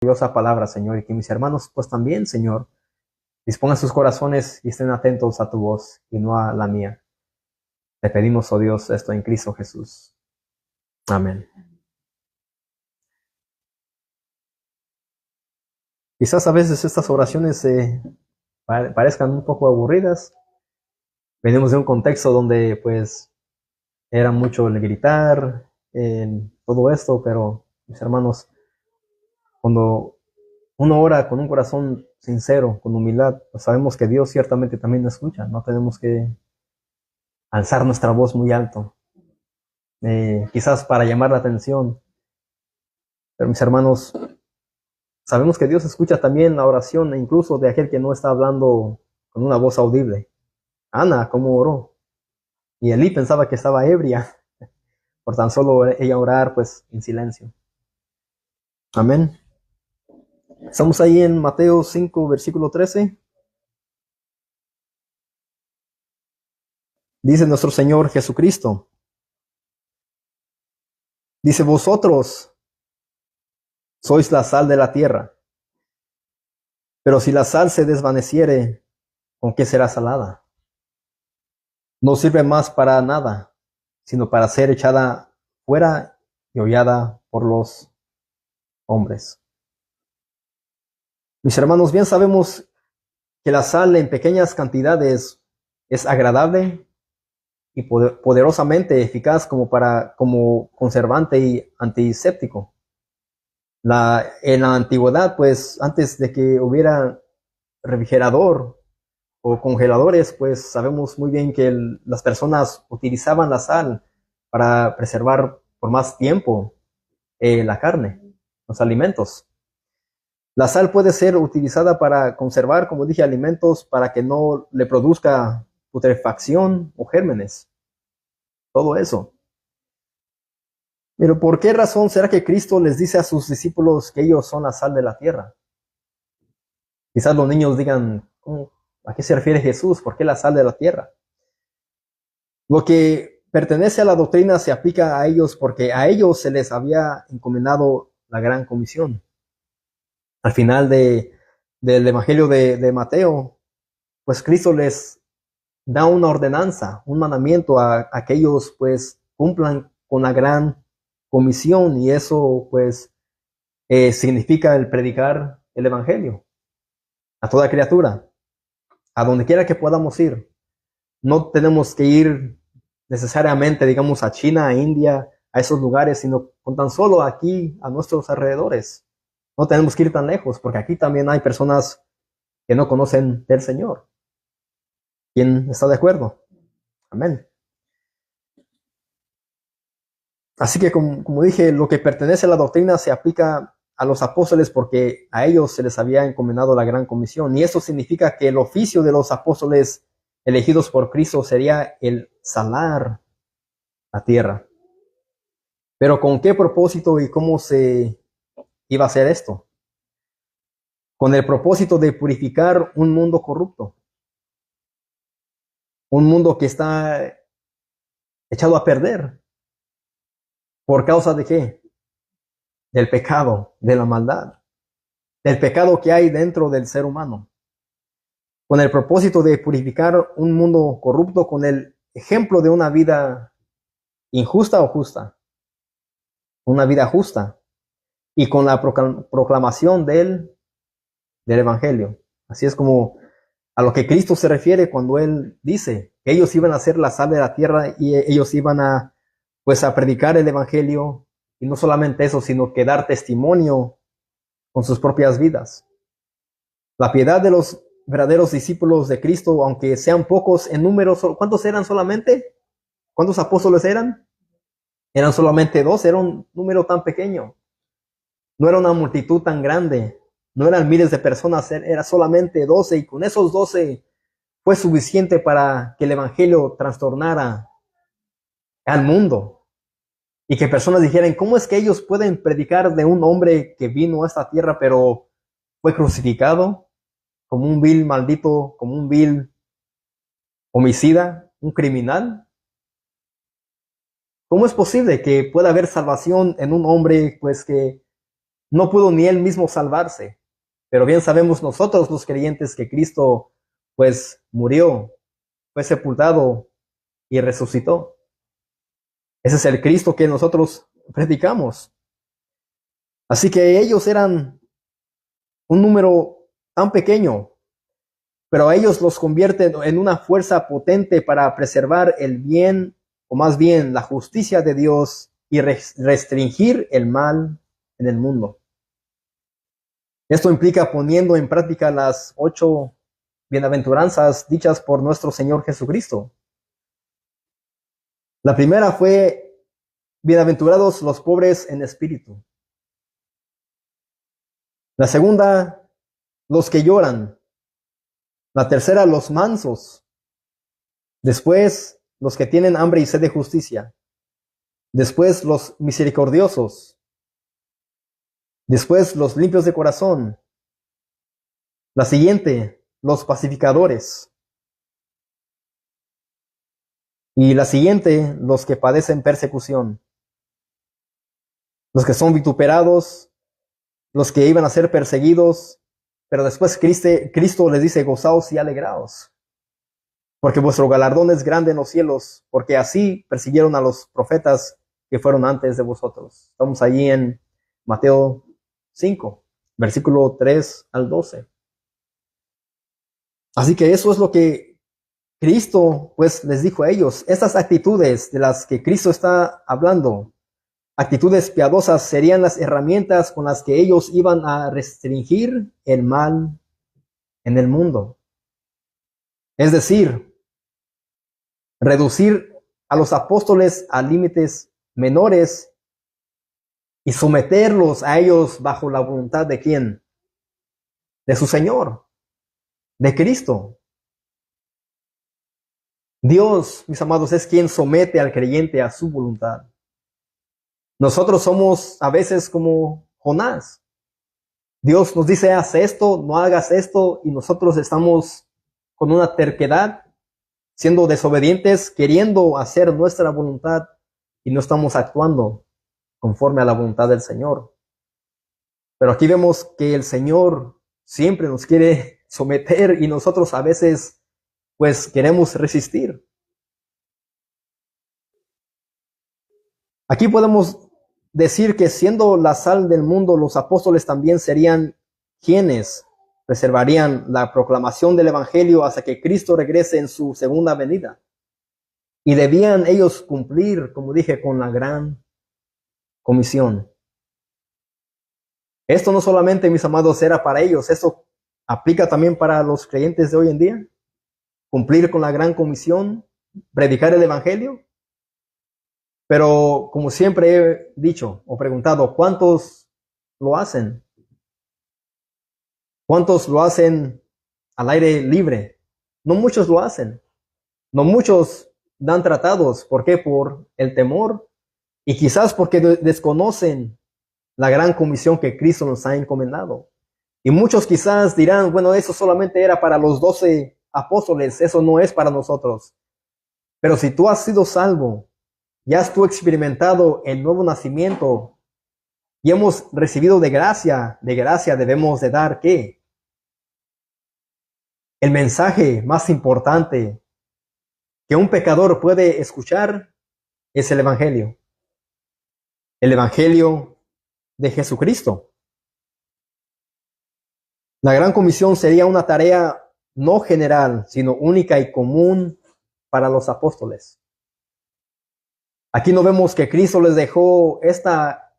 Gloriosa palabra, Señor, y que mis hermanos, pues también, Señor, dispongan sus corazones y estén atentos a tu voz y no a la mía. Te pedimos, oh Dios, esto en Cristo Jesús. Amén. Quizás a veces estas oraciones parezcan un poco aburridas. Venimos de un contexto donde, pues, era mucho el gritar, todo esto, pero, mis hermanos, cuando uno ora con un corazón sincero, con humildad, pues sabemos que Dios ciertamente también nos escucha. No tenemos que alzar nuestra voz muy alto, quizás para llamar la atención. Pero mis hermanos, sabemos que Dios escucha también la oración, incluso de aquel que no está hablando con una voz audible. Ana, ¿cómo oró? Y Elí pensaba que estaba ebria por tan solo ella orar, pues, en silencio. Amén. Estamos ahí en Mateo 5, versículo 13. Dice nuestro Señor Jesucristo. Dice, vosotros sois la sal de la tierra. Pero si la sal se desvaneciere, ¿con qué será salada? No sirve más para nada, sino para ser echada fuera y hollada por los hombres. Mis hermanos, bien sabemos que la sal en pequeñas cantidades es agradable y poderosamente eficaz como conservante y antiséptico. En la antigüedad, pues antes de que hubiera refrigerador o congeladores, pues sabemos muy bien que las personas utilizaban la sal para preservar por más tiempo la carne, los alimentos. La sal puede ser utilizada para conservar, como dije, alimentos para que no le produzca putrefacción o gérmenes. Todo eso. Pero ¿por qué razón será que Cristo les dice a sus discípulos que ellos son la sal de la tierra? Quizás los niños digan, ¿a qué se refiere Jesús? ¿Por qué la sal de la tierra? Lo que pertenece a la doctrina se aplica a ellos porque a ellos se les había encomendado la gran comisión. Al final del Evangelio de Mateo, pues Cristo les da una ordenanza, un mandamiento a que ellos pues cumplan con la gran comisión, y eso pues significa el predicar el Evangelio a toda criatura, a donde quiera que podamos ir. No tenemos que ir necesariamente, digamos, a China, a India, a esos lugares, sino con tan solo aquí, a nuestros alrededores. No tenemos que ir tan lejos, porque aquí también hay personas que no conocen del Señor. ¿Quién está de acuerdo? Amén. Así que, como dije, lo que pertenece a la doctrina se aplica a los apóstoles porque a ellos se les había encomendado la gran comisión. Y eso significa que el oficio de los apóstoles elegidos por Cristo sería el salar la tierra. Pero ¿con qué propósito y cómo se iba a hacer esto? Con el propósito de purificar un mundo corrupto. Un mundo que está echado a perder. ¿Por causa de qué? Del pecado, de la maldad. Del pecado que hay dentro del ser humano. Con el propósito de purificar un mundo corrupto con el ejemplo de una vida injusta o justa. Una vida justa. Y con la proclamación del Evangelio. Así es como a lo que Cristo se refiere cuando Él dice que ellos iban a ser la sal de la tierra y ellos iban a, pues, a predicar el Evangelio, y no solamente eso, sino que dar testimonio con sus propias vidas. La piedad de los verdaderos discípulos de Cristo, aunque sean pocos en número, ¿cuántos eran solamente? ¿Cuántos apóstoles eran? Eran solamente 2, era un número tan pequeño. No era una multitud tan grande, no eran miles de personas, era solamente 12, y con esos 12 fue suficiente para que el Evangelio trastornara al mundo. Y que personas dijeran, ¿cómo es que ellos pueden predicar de un hombre que vino a esta tierra pero fue crucificado como un vil maldito, como un vil homicida, un criminal? ¿Cómo es posible que pueda haber salvación en un hombre pues que no pudo ni él mismo salvarse. Pero bien sabemos nosotros los creyentes que Cristo pues murió, fue sepultado y resucitó. Ese es el Cristo que nosotros predicamos. Así que ellos eran un número tan pequeño, pero a ellos los convierte en una fuerza potente para preservar el bien, o más bien la justicia de Dios y restringir el mal en el mundo. Esto implica poniendo en práctica las 8 bienaventuranzas dichas por nuestro Señor Jesucristo. La primera fue: bienaventurados los pobres en espíritu. La segunda, los que lloran. La tercera, los mansos. Después, los que tienen hambre y sed de justicia. Después, los misericordiosos. Después, los limpios de corazón. La siguiente, los pacificadores. Y la siguiente, los que padecen persecución. Los que son vituperados, los que iban a ser perseguidos, pero después Cristo les dice: gozaos y alegraos, porque vuestro galardón es grande en los cielos, porque así persiguieron a los profetas que fueron antes de vosotros. Estamos allí en Mateo 5, versículo 3 al 12. Así que eso es lo que Cristo pues les dijo a ellos. Estas actitudes de las que Cristo está hablando, actitudes piadosas, serían las herramientas con las que ellos iban a restringir el mal en el mundo. Es decir, reducir a los apóstoles a límites menores y someterlos a ellos bajo la voluntad de ¿quién? De su Señor, de Cristo. Dios, mis amados, es quien somete al creyente a su voluntad. Nosotros somos a veces como Jonás. Dios nos dice: haz esto, no hagas esto, y nosotros estamos con una terquedad, siendo desobedientes, queriendo hacer nuestra voluntad, y no estamos actuando conforme a la voluntad del Señor. Pero aquí vemos que el Señor siempre nos quiere someter y nosotros a veces pues queremos resistir. Aquí podemos decir que siendo la sal del mundo, los apóstoles también serían quienes preservarían la proclamación del Evangelio hasta que Cristo regrese en su segunda venida. Y debían ellos cumplir, como dije, con la gran comisión. Esto no solamente, mis amados, era para ellos, esto aplica también para los creyentes de hoy en día. Cumplir con la gran comisión, predicar el Evangelio. Pero como siempre he dicho o preguntado, ¿cuántos lo hacen? ¿Cuántos lo hacen al aire libre? No muchos lo hacen. No muchos dan tratados. ¿Por qué? Por el temor y quizás porque desconocen la gran comisión que Cristo nos ha encomendado. Y muchos quizás dirán: bueno, eso solamente era para los 12 apóstoles, eso no es para nosotros. Pero si tú has sido salvo, ya has tú experimentado el nuevo nacimiento y hemos recibido de gracia debemos de dar ¿qué? El mensaje más importante que un pecador puede escuchar es el Evangelio. El Evangelio de Jesucristo. La gran comisión sería una tarea no general, sino única y común para los apóstoles. Aquí no vemos que Cristo les dejó esta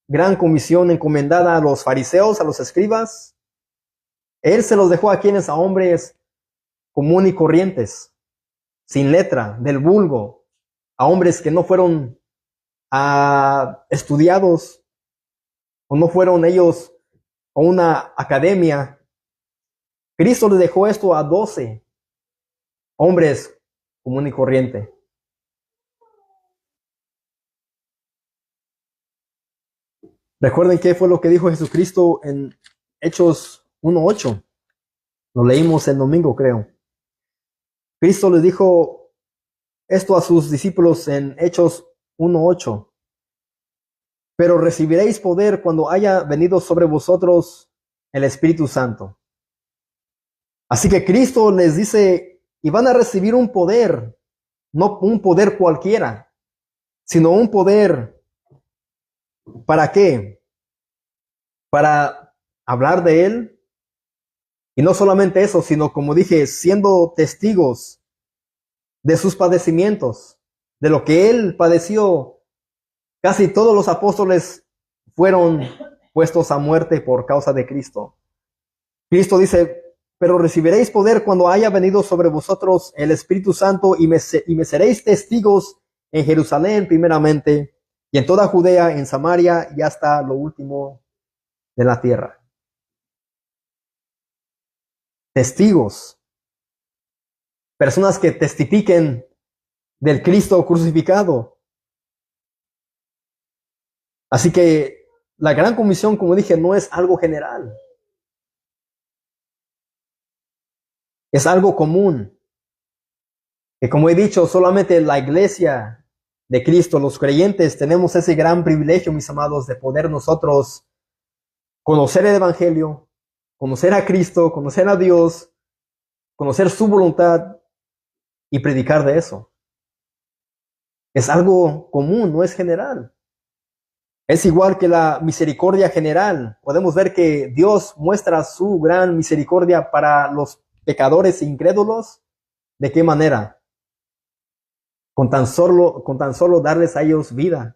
gran comisión encomendada a los fariseos, a los escribas. Él se los dejó a quienes, a hombres comunes y corrientes, sin letra, del vulgo, a hombres que no fueron estudiados o no fueron ellos a una academia. Cristo les dejó esto a 12 hombres común y corriente. Recuerden qué fue lo que dijo Jesucristo en Hechos 1:8. Lo leímos el domingo, creo. Cristo les dijo esto a sus discípulos en Hechos 1:8. pero recibiréis poder cuando haya venido sobre vosotros el Espíritu Santo. Así que Cristo les dice, y van a recibir un poder, no un poder cualquiera, sino un poder, ¿para qué? Para hablar de Él. Y no solamente eso, sino como dije, siendo testigos de sus padecimientos, de lo que Él padeció. Casi todos los apóstoles fueron puestos a muerte por causa de Cristo. Cristo dice, pero recibiréis poder cuando haya venido sobre vosotros el Espíritu Santo y me seréis testigos en Jerusalén primeramente, y en toda Judea, en Samaria y hasta lo último de la tierra. Testigos. Personas que testifiquen del Cristo crucificado. Así que la gran comisión, como dije, no es algo general. Es algo común. Que como he dicho, solamente la iglesia de Cristo, los creyentes, tenemos ese gran privilegio, mis amados, de poder nosotros conocer el Evangelio, conocer a Cristo, conocer a Dios, conocer su voluntad y predicar de eso. Es algo común, no es general. Es igual que la misericordia general. Podemos ver que Dios muestra su gran misericordia para los pecadores incrédulos. ¿De qué manera? Con tan solo darles a ellos vida.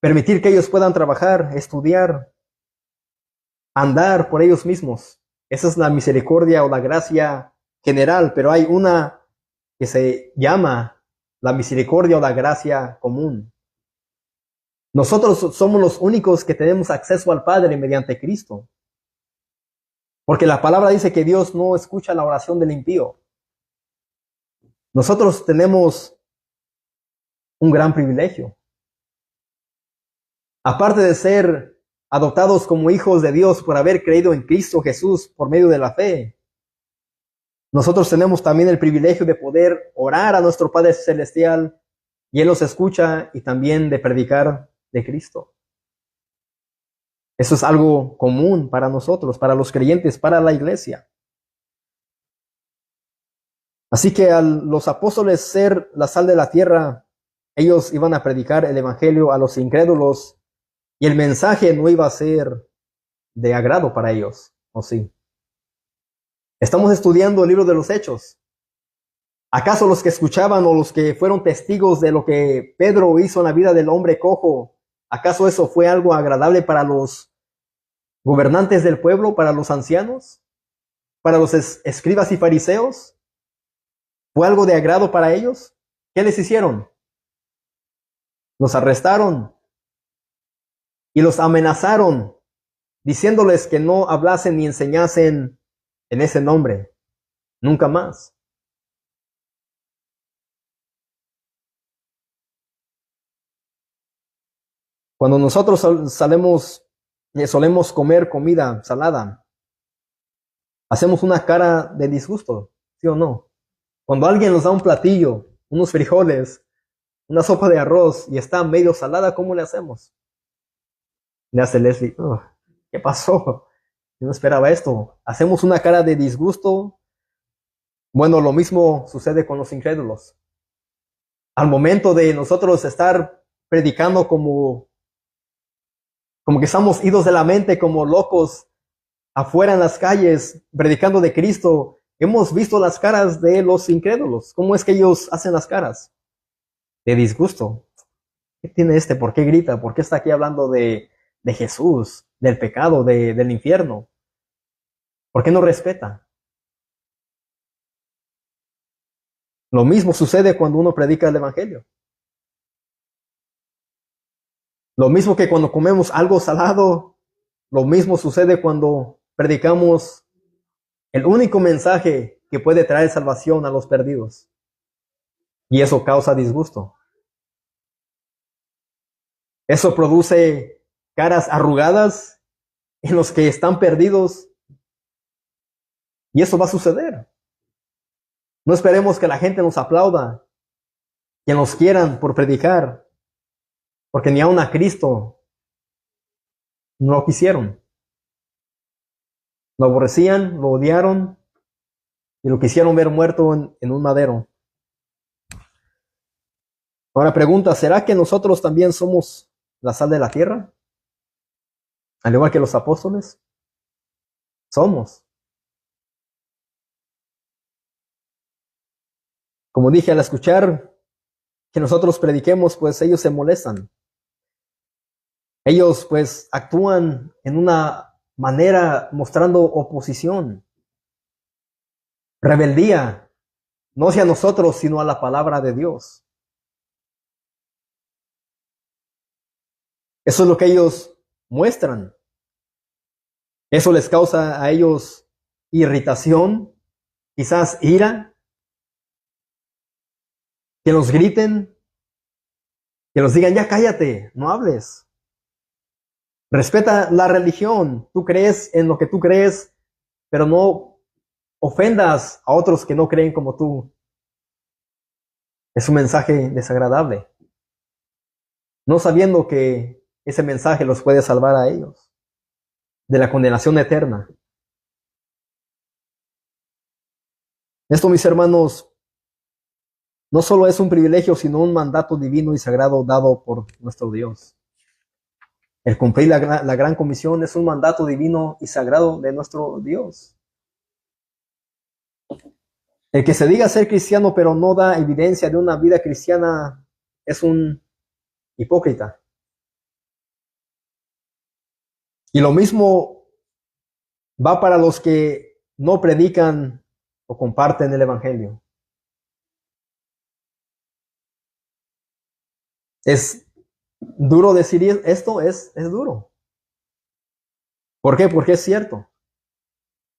Permitir que ellos puedan trabajar, estudiar, andar por ellos mismos. Esa es la misericordia o la gracia general, pero hay una que se llama la misericordia o la gracia común. Nosotros somos los únicos que tenemos acceso al Padre mediante Cristo. Porque la palabra dice que Dios no escucha la oración del impío. Nosotros tenemos un gran privilegio. Aparte de ser adoptados como hijos de Dios por haber creído en Cristo Jesús por medio de la fe, nosotros tenemos también el privilegio de poder orar a nuestro Padre Celestial y Él nos escucha, y también de predicar de Cristo. Eso es algo común para nosotros, para los creyentes, para la iglesia. Así que a los apóstoles ser la sal de la tierra, ellos iban a predicar el evangelio a los incrédulos, y el mensaje no iba a ser de agrado para ellos, ¿o sí? Estamos estudiando el libro de los Hechos. ¿Acaso los que escuchaban o los que fueron testigos de lo que Pedro hizo en la vida del hombre cojo, acaso eso fue algo agradable para los gobernantes del pueblo, para los ancianos, para los escribas y fariseos? ¿Fue algo de agrado para ellos? ¿Qué les hicieron? Los arrestaron y los amenazaron, diciéndoles que no hablasen ni enseñasen en ese nombre, nunca más. Cuando nosotros solemos comer comida salada, hacemos una cara de disgusto, ¿sí o no? Cuando alguien nos da un platillo, unos frijoles, una sopa de arroz y está medio salada, ¿cómo le hacemos? Le hace Leslie, oh, ¿qué pasó? Yo no esperaba esto. Hacemos una cara de disgusto. Bueno, lo mismo sucede con los incrédulos. Al momento de nosotros estar predicando como que estamos idos de la mente, como locos, afuera en las calles, predicando de Cristo, hemos visto las caras de los incrédulos. ¿Cómo es que ellos hacen las caras? De disgusto. ¿Qué tiene este? ¿Por qué grita? ¿Por qué está aquí hablando de Jesús, del pecado, del infierno? ¿Por qué no respeta? Lo mismo sucede cuando uno predica el evangelio. Lo mismo que cuando comemos algo salado, lo mismo sucede cuando predicamos el único mensaje que puede traer salvación a los perdidos. Y eso causa disgusto. Eso produce caras arrugadas en los que están perdidos. Y eso va a suceder. No esperemos que la gente nos aplauda, que nos quieran por predicar. porque ni aun a Cristo no lo quisieron. Lo aborrecían, lo odiaron y lo quisieron ver muerto en un madero. Ahora pregunta, ¿será que nosotros también somos la sal de la tierra? Al igual que los apóstoles. Somos. Como dije, al escuchar que nosotros prediquemos, pues ellos se molestan. Ellos pues actúan en una manera mostrando oposición, rebeldía, no hacia nosotros, sino a la palabra de Dios. Eso es lo que ellos muestran. Eso les causa a ellos irritación, quizás ira, que nos griten, que nos digan, ya cállate, no hables. Respeta la religión, tú crees en lo que tú crees, pero no ofendas a otros que no creen como tú. Es un mensaje desagradable, no sabiendo que ese mensaje los puede salvar a ellos de la condenación eterna. Esto, mis hermanos, no solo es un privilegio, sino un mandato divino y sagrado dado por nuestro Dios. El cumplir la gran comisión es un mandato divino y sagrado de nuestro Dios. El que se diga ser cristiano pero no da evidencia de una vida cristiana es un hipócrita. Y lo mismo va para los que no predican o comparten el Evangelio. Es duro decir esto, es duro. ¿Por qué? Porque es cierto.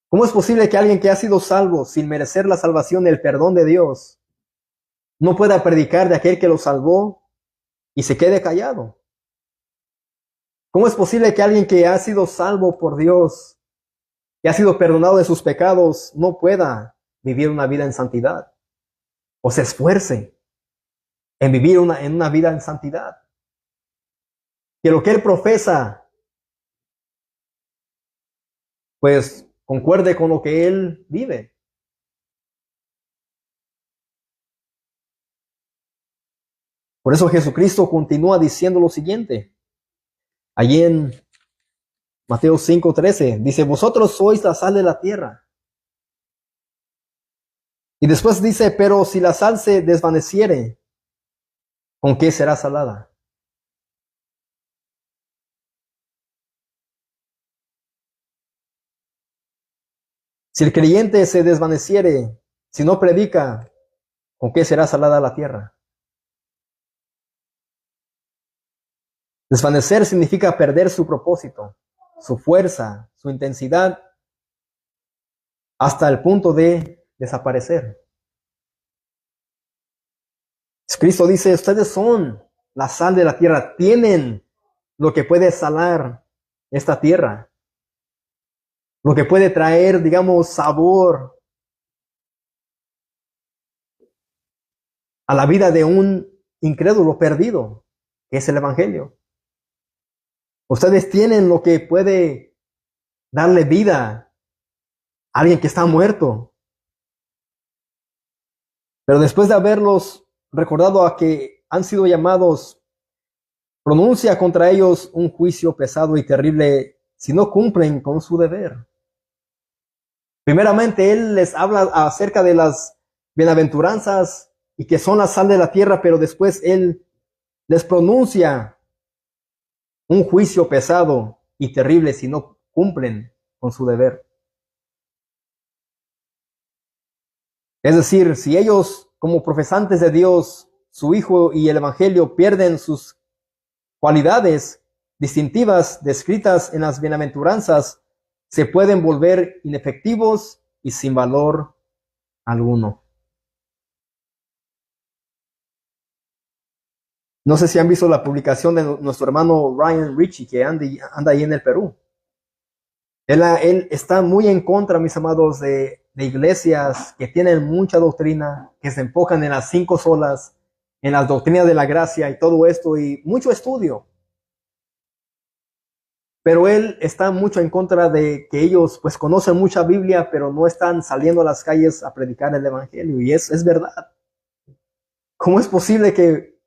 ¿Cómo es posible que alguien que ha sido salvo sin merecer la salvación y el perdón de Dios no pueda predicar de aquel que lo salvó y se quede callado? ¿Cómo es posible que alguien que ha sido salvo por Dios, que ha sido perdonado de sus pecados, no pueda vivir una vida en santidad? O se esfuerce en vivir en una vida en santidad. Que lo que él profesa, pues concuerde con lo que él vive. Por eso Jesucristo continúa diciendo lo siguiente. Allí en Mateo 5:13 dice, vosotros sois la sal de la tierra. Y después dice, pero si la sal se desvaneciere, ¿con qué será salada? Si el creyente se desvaneciere, si no predica, ¿con qué será salada la tierra? Desvanecer significa perder su propósito, su fuerza, su intensidad, hasta el punto de desaparecer. Cristo dice, ustedes son la sal de la tierra, tienen lo que puede salar esta tierra, lo que puede traer, digamos, sabor a la vida de un incrédulo perdido, que es el Evangelio. Ustedes tienen lo que puede darle vida a alguien que está muerto. Pero después de haberlos recordado a que han sido llamados, pronuncia contra ellos un juicio pesado y terrible si no cumplen con su deber. Primeramente, Él les habla acerca de las bienaventuranzas y que son la sal de la tierra, pero después Él les pronuncia un juicio pesado y terrible si no cumplen con su deber. Es decir, si ellos, como profesantes de Dios, su Hijo y el Evangelio, pierden sus cualidades distintivas descritas en las bienaventuranzas, se pueden volver inefectivos y sin valor alguno. No sé si han visto la publicación de nuestro hermano Ryan Ritchie, que anda ahí en el Perú. Él está muy en contra, mis amados, de iglesias que tienen mucha doctrina, que se enfocan en las 5 solas, en las doctrinas de la gracia y todo esto, y mucho estudio. Pero él está mucho en contra de que ellos pues conocen mucha Biblia, pero no están saliendo a las calles a predicar el evangelio. Y es verdad. ¿Cómo es posible que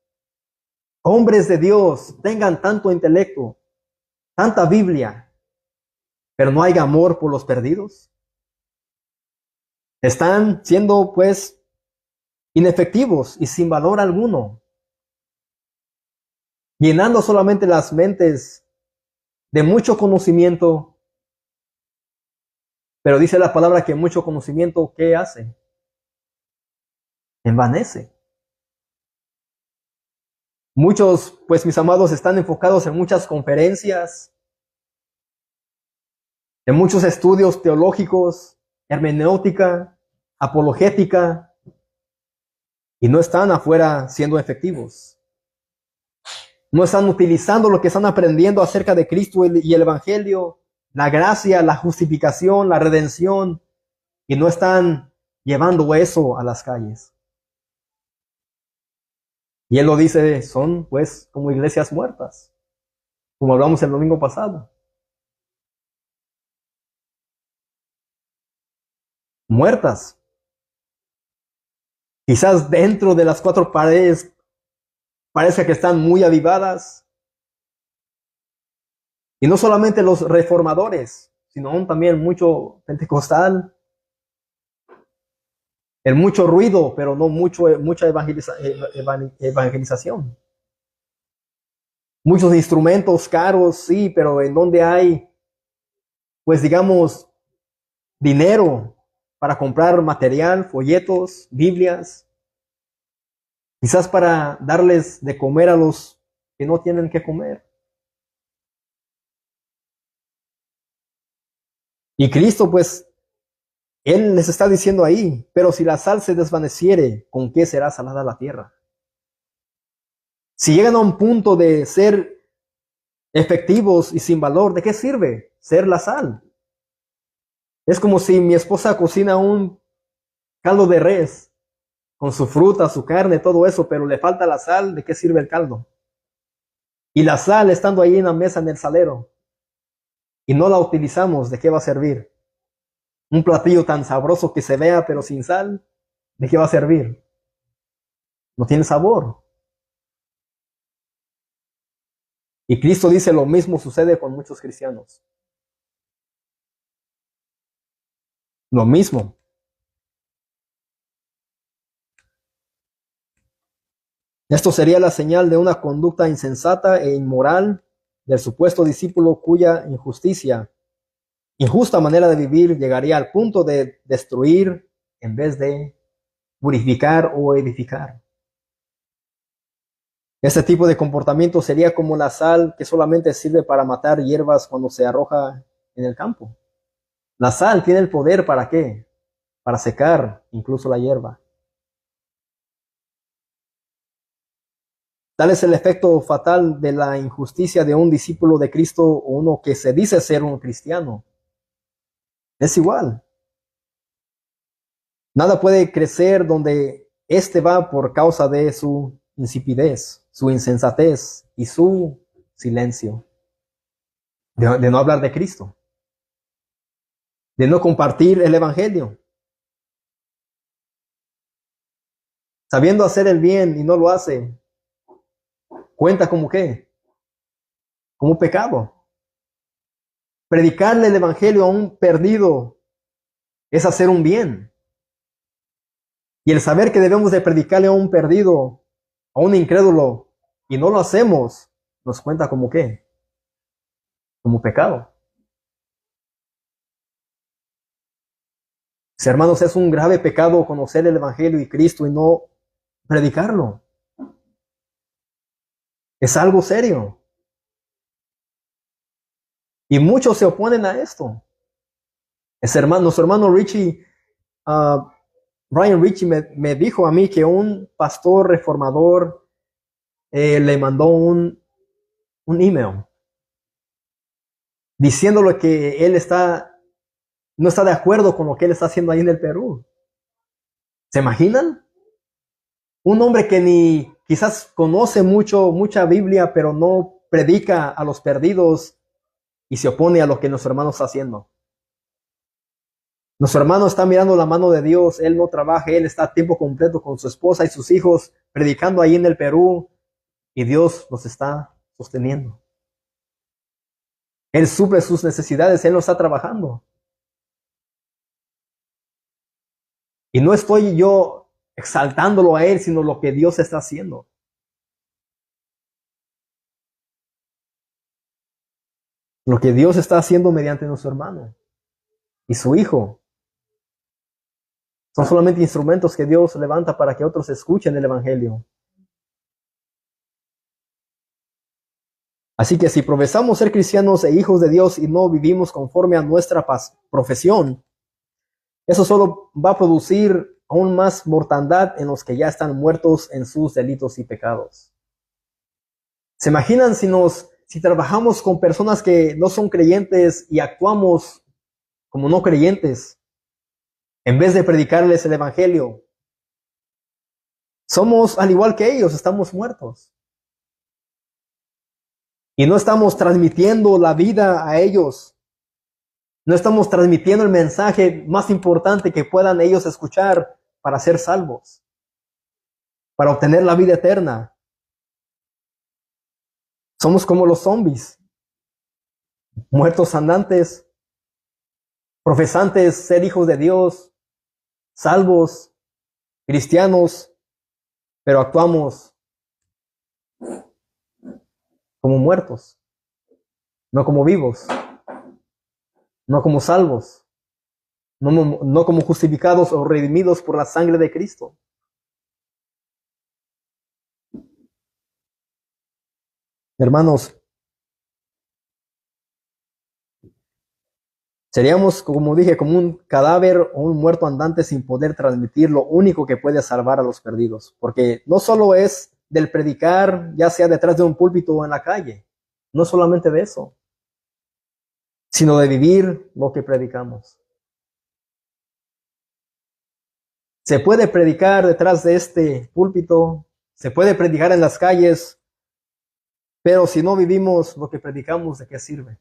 hombres de Dios tengan tanto intelecto, tanta Biblia, pero no hay amor por los perdidos? Están siendo pues inefectivos y sin valor alguno, llenando solamente las mentes de mucho conocimiento. Pero dice la palabra que mucho conocimiento, ¿qué hace? Envanece. Muchos, pues mis amados, están enfocados en muchas conferencias, en muchos estudios teológicos, hermenéutica, apologética, y no están afuera siendo efectivos. No están utilizando lo que están aprendiendo acerca de Cristo y el Evangelio, la gracia, la justificación, la redención, y no están llevando eso a las calles. Y él lo dice, son pues como iglesias muertas, como hablamos el domingo pasado. Muertas. Quizás dentro de las cuatro paredes parece que están muy avivadas. Y no solamente los reformadores, sino también mucho pentecostal. El mucho ruido, pero no mucha evangelización. Muchos instrumentos caros, sí, pero en donde hay, pues digamos, dinero para comprar material, folletos, Biblias, quizás para darles de comer a los que no tienen que comer. Y Cristo, pues, Él les está diciendo ahí, pero si la sal se desvaneciere, ¿con qué será salada la tierra? Si llegan a un punto de ser efectivos y sin valor, ¿de qué sirve ser la sal? Es como si mi esposa cocina un caldo de res con su fruta, su carne, todo eso, pero le falta la sal, ¿de qué sirve el caldo? Y la sal estando ahí en la mesa en el salero y no la utilizamos, ¿de qué va a servir? Un platillo tan sabroso que se vea pero sin sal, ¿de qué va a servir? No tiene sabor. Y Cristo dice lo mismo sucede con muchos cristianos. Lo mismo. Esto sería la señal de una conducta insensata e inmoral del supuesto discípulo cuya injusta manera de vivir llegaría al punto de destruir en vez de purificar o edificar. Este tipo de comportamiento sería como la sal que solamente sirve para matar hierbas cuando se arroja en el campo. La sal tiene el poder ¿para qué? Para secar incluso la hierba. Tal es el efecto fatal de la injusticia de un discípulo de Cristo o uno que se dice ser un cristiano. Es igual. Nada puede crecer donde éste va por causa de su insipidez, su insensatez y su silencio. De no hablar de Cristo. De no compartir el Evangelio. Sabiendo hacer el bien y no lo hace, ¿cuenta como qué? Como pecado. Predicarle el Evangelio a un perdido es hacer un bien. Y el saber que debemos de predicarle a un perdido, a un incrédulo, y no lo hacemos, nos cuenta como qué? Como pecado. Si, hermanos, es un grave pecado conocer el Evangelio y Cristo y no predicarlo. Es algo serio. Y muchos se oponen a esto. Nuestro hermano Richie, Brian Richie me dijo a mí que un pastor reformador le mandó un email diciéndole que él no está de acuerdo con lo que él está haciendo ahí en el Perú. ¿Se imaginan? Un hombre que quizás conoce mucha Biblia, pero no predica a los perdidos y se opone a lo que nuestro hermano está haciendo. Nuestro hermano está mirando la mano de Dios, él no trabaja, él está a tiempo completo con su esposa y sus hijos, predicando ahí en el Perú, y Dios los está sosteniendo. Él suple sus necesidades, él no está trabajando. Y no estoy yo exaltándolo a él, sino lo que Dios está haciendo. Lo que Dios está haciendo mediante nuestro hermano y su hijo. Son solamente instrumentos que Dios levanta para que otros escuchen el Evangelio. Así que si profesamos ser cristianos e hijos de Dios y no vivimos conforme a nuestra profesión, eso solo va a producir aún más mortandad en los que ya están muertos en sus delitos y pecados. ¿Se imaginan si trabajamos con personas que no son creyentes y actuamos como no creyentes? En vez de predicarles el Evangelio, somos al igual que ellos, estamos muertos. Y no estamos transmitiendo la vida a ellos. No estamos transmitiendo el mensaje más importante que puedan ellos escuchar para ser salvos, para obtener la vida eterna. Somos como los zombies, muertos andantes, profesantes ser hijos de Dios, salvos, cristianos, pero actuamos como muertos, no como vivos, no como salvos, no como justificados o redimidos por la sangre de Cristo. Hermanos, seríamos, como dije, como un cadáver o un muerto andante sin poder transmitir lo único que puede salvar a los perdidos. Porque no solo es del predicar, ya sea detrás de un púlpito o en la calle, no solamente de eso, sino de vivir lo que predicamos. Se puede predicar detrás de este púlpito, se puede predicar en las calles, pero si no vivimos lo que predicamos, ¿de qué sirve?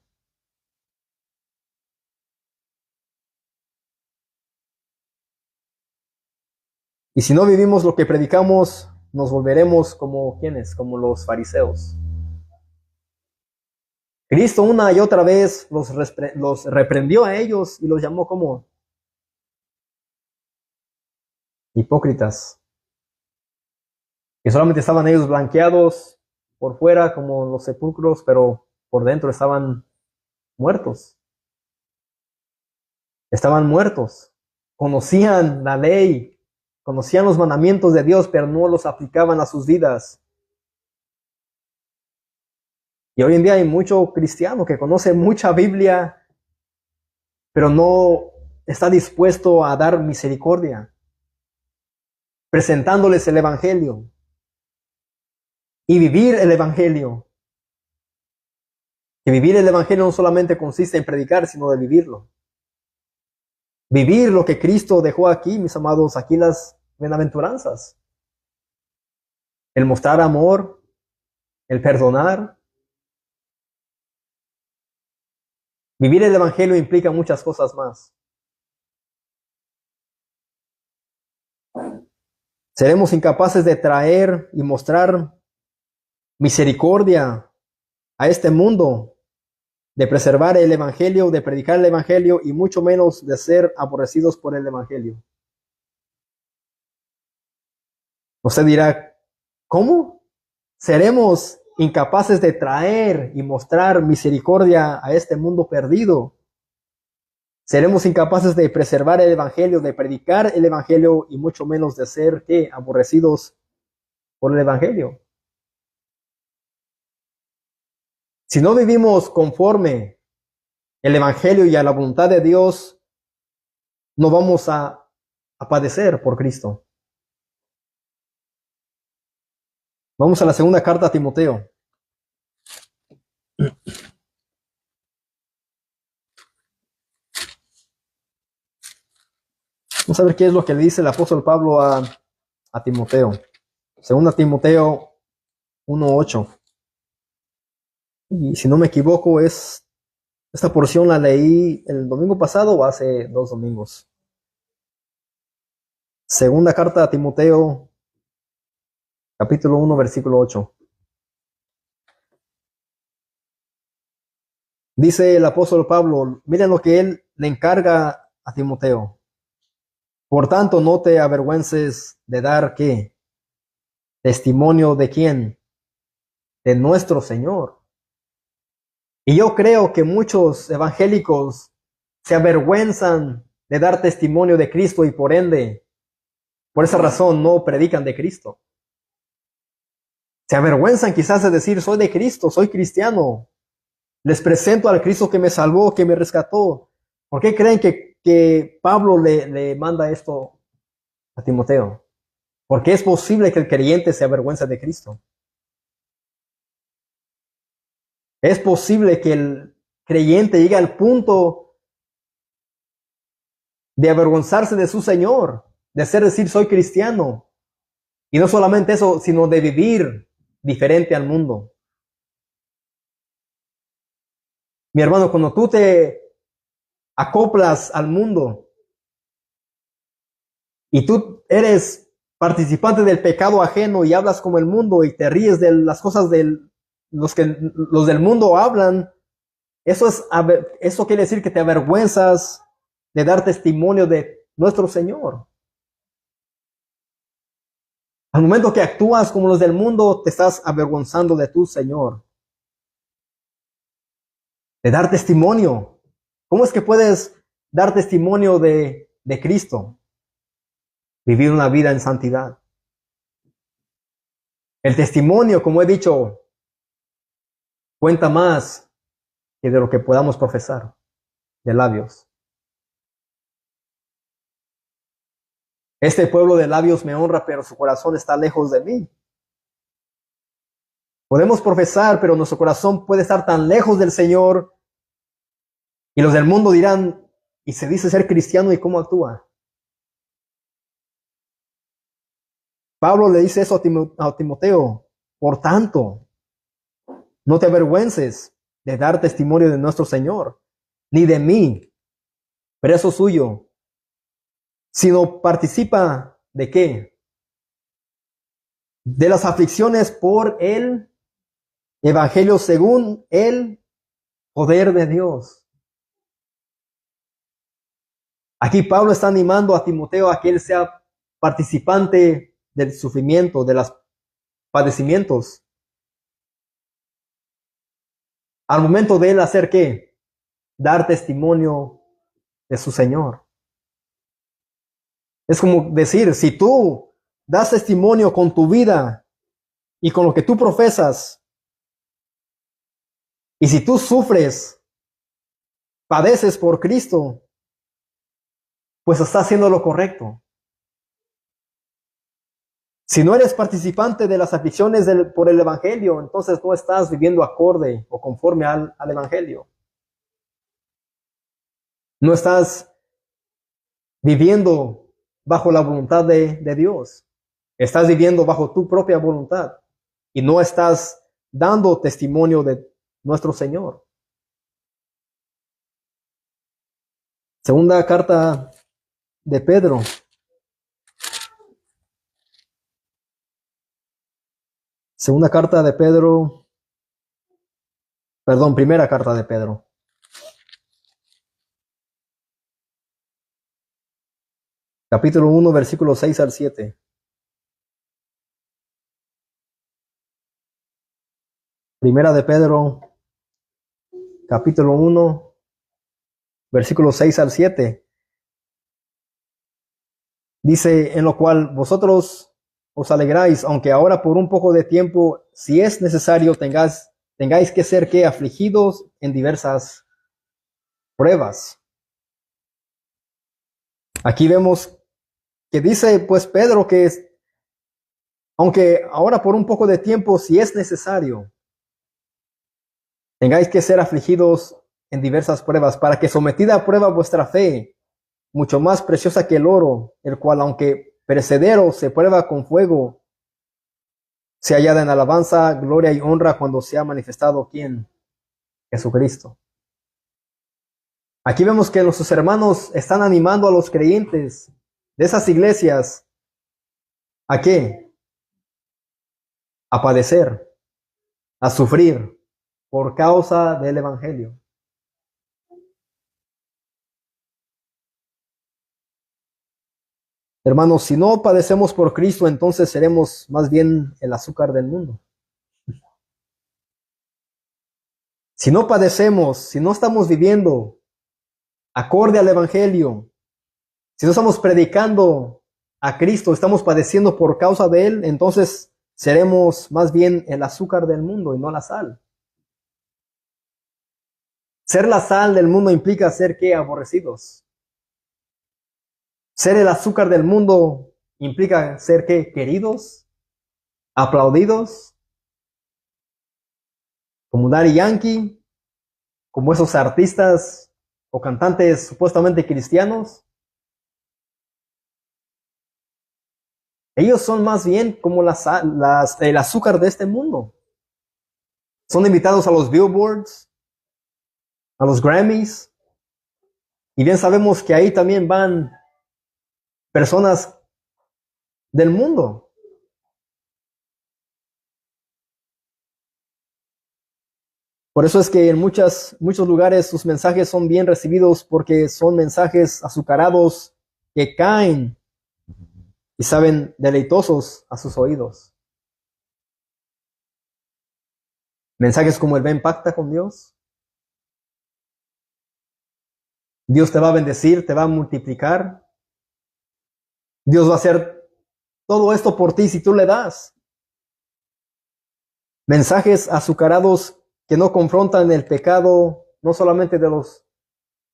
Y si no vivimos lo que predicamos, nos volveremos como ¿quiénes? Como los fariseos. Cristo una y otra vez los reprendió a ellos y los llamó como hipócritas. Que solamente estaban ellos blanqueados por fuera como los sepulcros, pero por dentro estaban muertos. Estaban muertos. Conocían la ley, conocían los mandamientos de Dios, pero no los aplicaban a sus vidas. Y hoy en día hay mucho cristiano que conoce mucha Biblia, pero no está dispuesto a dar misericordia, presentándoles el Evangelio y vivir el Evangelio. Que vivir el Evangelio no solamente consiste en predicar, sino de vivirlo. Vivir lo que Cristo dejó aquí, mis amados, aquí las bienaventuranzas. El mostrar amor, el perdonar. Vivir el Evangelio implica muchas cosas más. Seremos incapaces de traer y mostrar misericordia a este mundo, de preservar el Evangelio, de predicar el Evangelio y mucho menos de ser aborrecidos por el Evangelio. Usted dirá, ¿cómo? Seremos incapaces de traer y mostrar misericordia a este mundo perdido. Seremos incapaces de preservar el Evangelio, de predicar el Evangelio y mucho menos de ser ¿qué? Aborrecidos por el Evangelio. Si no vivimos conforme el Evangelio y a la voluntad de Dios, no vamos a padecer por Cristo. Vamos a la segunda carta a Timoteo. Vamos a ver qué es lo que le dice el apóstol Pablo a Timoteo. Segunda Timoteo 1:8. Y si no me equivoco, esta porción la leí el domingo pasado o hace 2 domingos. Segunda carta a Timoteo, capítulo 1, versículo 8. Dice el apóstol Pablo, miren lo que él le encarga a Timoteo. Por tanto, no te avergüences de dar, ¿qué? Testimonio de quién? De nuestro Señor. Y yo creo que muchos evangélicos se avergüenzan de dar testimonio de Cristo y por ende, por esa razón no predican de Cristo. Se avergüenzan quizás de decir, soy de Cristo, soy cristiano. Les presento al Cristo que me salvó, que me rescató. ¿Por qué creen que Pablo le manda esto a Timoteo? Porque es posible que el creyente se avergüence de Cristo. Es posible que el creyente llegue al punto de avergonzarse de su Señor, de hacer decir soy cristiano. Y no solamente eso, sino de vivir diferente al mundo. Mi hermano, cuando tú te acoplas al mundo y tú eres participante del pecado ajeno y hablas como el mundo y te ríes de las cosas los del mundo hablan, eso quiere decir que te avergüenzas de dar testimonio de nuestro Señor. Al momento que actúas como los del mundo, te estás avergonzando de tu Señor. De dar testimonio. ¿Cómo es que puedes dar testimonio de Cristo? Vivir una vida en santidad. El testimonio, como he dicho, cuenta más que de lo que podamos profesar de labios. Este pueblo de labios me honra, pero su corazón está lejos de mí. Podemos profesar, pero nuestro corazón puede estar tan lejos del Señor. Y los del mundo dirán, y se dice ser cristiano, ¿y cómo actúa? Pablo le dice eso a Timoteo. Por tanto, no te avergüences de dar testimonio de nuestro Señor, ni de mí, preso suyo, sino participa ¿de qué? De las aflicciones por el Evangelio según el poder de Dios. Aquí Pablo está animando a Timoteo a que él sea participante del sufrimiento, de los padecimientos. Al momento de él hacer ¿qué? Dar testimonio de su Señor. Es como decir, si tú das testimonio con tu vida y con lo que tú profesas, y si tú sufres, padeces por Cristo, pues estás haciendo lo correcto. Si no eres participante de las aflicciones por el Evangelio, entonces no estás viviendo acorde o conforme al Evangelio. No estás viviendo bajo la voluntad de Dios. Estás viviendo bajo tu propia voluntad y no estás dando testimonio de nuestro Señor. Segunda carta de Pedro. Segunda carta de Pedro. Perdón, primera carta de Pedro. Capítulo 1, versículos 6 al 7. Primera de Pedro, capítulo 1, versículos 6 al 7. Dice, en lo cual vosotros os alegráis, aunque ahora por un poco de tiempo, si es necesario, tengáis que ser que afligidos en diversas pruebas. Aquí vemos que dice pues Pedro que aunque ahora por un poco de tiempo, si es necesario, tengáis que ser afligidos en diversas pruebas, para que sometida a prueba vuestra fe, mucho más preciosa que el oro, el cual aunque perecedero se prueba con fuego, sea hallada en alabanza, gloria y honra cuando sea manifestado ¿quién? Jesucristo. Aquí vemos que nuestros hermanos están animando a los creyentes de esas iglesias. ¿A qué? A padecer, a sufrir por causa del evangelio. Hermanos, si no padecemos por Cristo, entonces seremos más bien el azúcar del mundo. Si no padecemos, si no estamos viviendo acorde al evangelio, si no estamos predicando a Cristo, estamos padeciendo por causa de Él, entonces seremos más bien el azúcar del mundo y no la sal. Ser la sal del mundo implica ser ¿qué? Aborrecidos. Ser el azúcar del mundo implica ser ¿qué? Queridos, aplaudidos, como Daddy Yankee, como esos artistas o cantantes supuestamente cristianos. Ellos son más bien como el azúcar de este mundo. Son invitados a los Billboards, a los Grammys, y bien sabemos que ahí también van personas del mundo. Por eso es que en muchos lugares sus mensajes son bien recibidos porque son mensajes azucarados que caen y saben deleitosos a sus oídos. Mensajes como el ven, pacta con Dios. Dios te va a bendecir, te va a multiplicar. Dios va a hacer todo esto por ti si tú le das. Mensajes azucarados que no confrontan el pecado, no solamente de los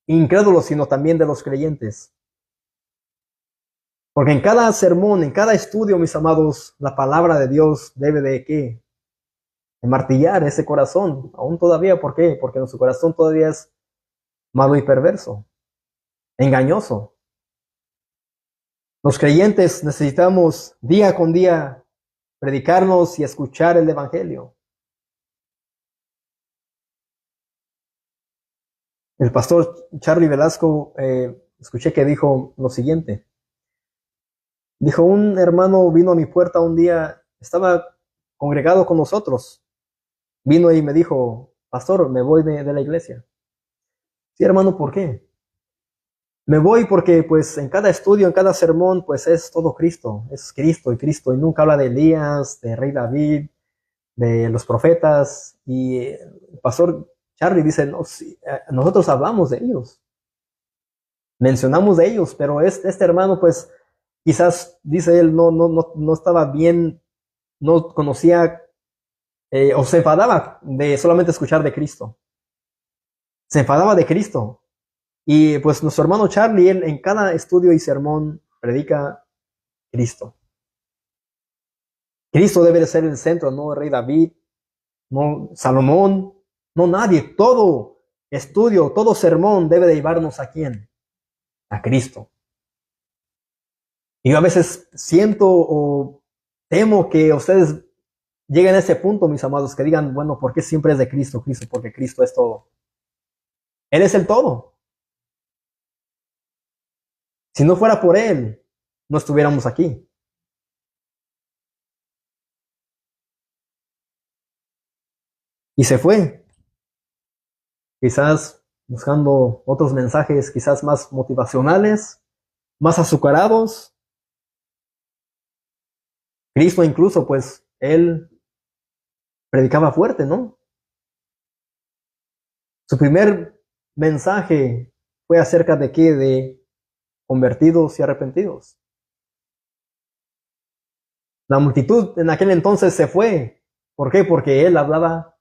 incrédulos, sino también de los creyentes. Porque en cada sermón, en cada estudio, mis amados, la palabra de Dios debe de ¿qué? De martillar ese corazón, aún todavía. ¿Por qué? Porque nuestro corazón todavía es malo y perverso, engañoso. Los creyentes necesitamos día con día predicarnos y escuchar el evangelio. El pastor Charlie Velasco, escuché que dijo lo siguiente. Dijo, un hermano vino a mi puerta un día, estaba congregado con nosotros. Vino y me dijo, pastor, me voy de la iglesia. Sí, hermano, ¿por qué? Me voy porque pues en cada estudio, en cada sermón, pues es todo Cristo. Es Cristo y nunca habla de Elías, de Rey David, de los profetas. Y el pastor Charlie dice, no, sí, nosotros hablamos de ellos. Mencionamos de ellos, pero este hermano pues quizás, dice él, no estaba bien, no conocía o se enfadaba de solamente escuchar de Cristo. Se enfadaba de Cristo. Y pues nuestro hermano Charlie, él en cada estudio y sermón predica Cristo. Cristo debe de ser el centro, no el rey David, no Salomón, no nadie. Todo estudio, todo sermón debe de llevarnos ¿a quién? A Cristo. Y yo a veces siento o temo que ustedes lleguen a ese punto, mis amados, que digan, bueno, ¿por qué siempre es de Cristo? Cristo, porque Cristo es todo. Él es el todo. Si no fuera por Él, no estuviéramos aquí. Y se fue. Quizás buscando otros mensajes, quizás más motivacionales, más azucarados. Cristo incluso, pues, Él predicaba fuerte, ¿no? Su primer mensaje fue acerca de qué? De convertidos y arrepentidos. La multitud en aquel entonces se fue. ¿Por qué? Porque Él hablaba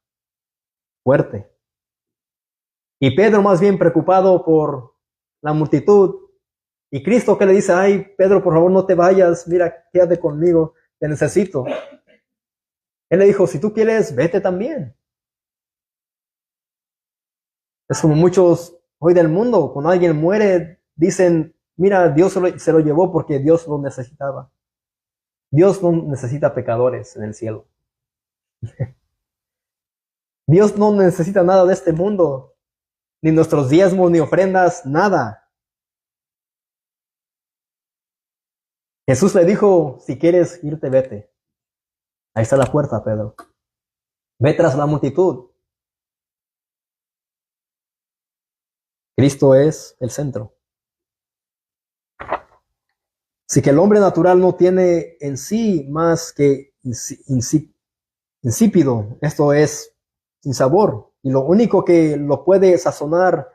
fuerte. Y Pedro más bien preocupado por la multitud. Y Cristo que le dice, ay, Pedro, por favor no te vayas, mira, quédate conmigo, te necesito. Él le dijo, si tú quieres, vete también. Es como muchos hoy del mundo, cuando alguien muere, dicen, mira, Dios se lo llevó porque Dios lo necesitaba. Dios no necesita pecadores en el cielo. Dios no necesita nada de este mundo, ni nuestros diezmos, ni ofrendas, nada. Jesús le dijo, si quieres irte, vete. Ahí está la puerta, Pedro. Ve tras la multitud. Cristo es el centro. Así que el hombre natural no tiene en sí más que insípido, esto es, sin sabor. Y lo único que lo puede sazonar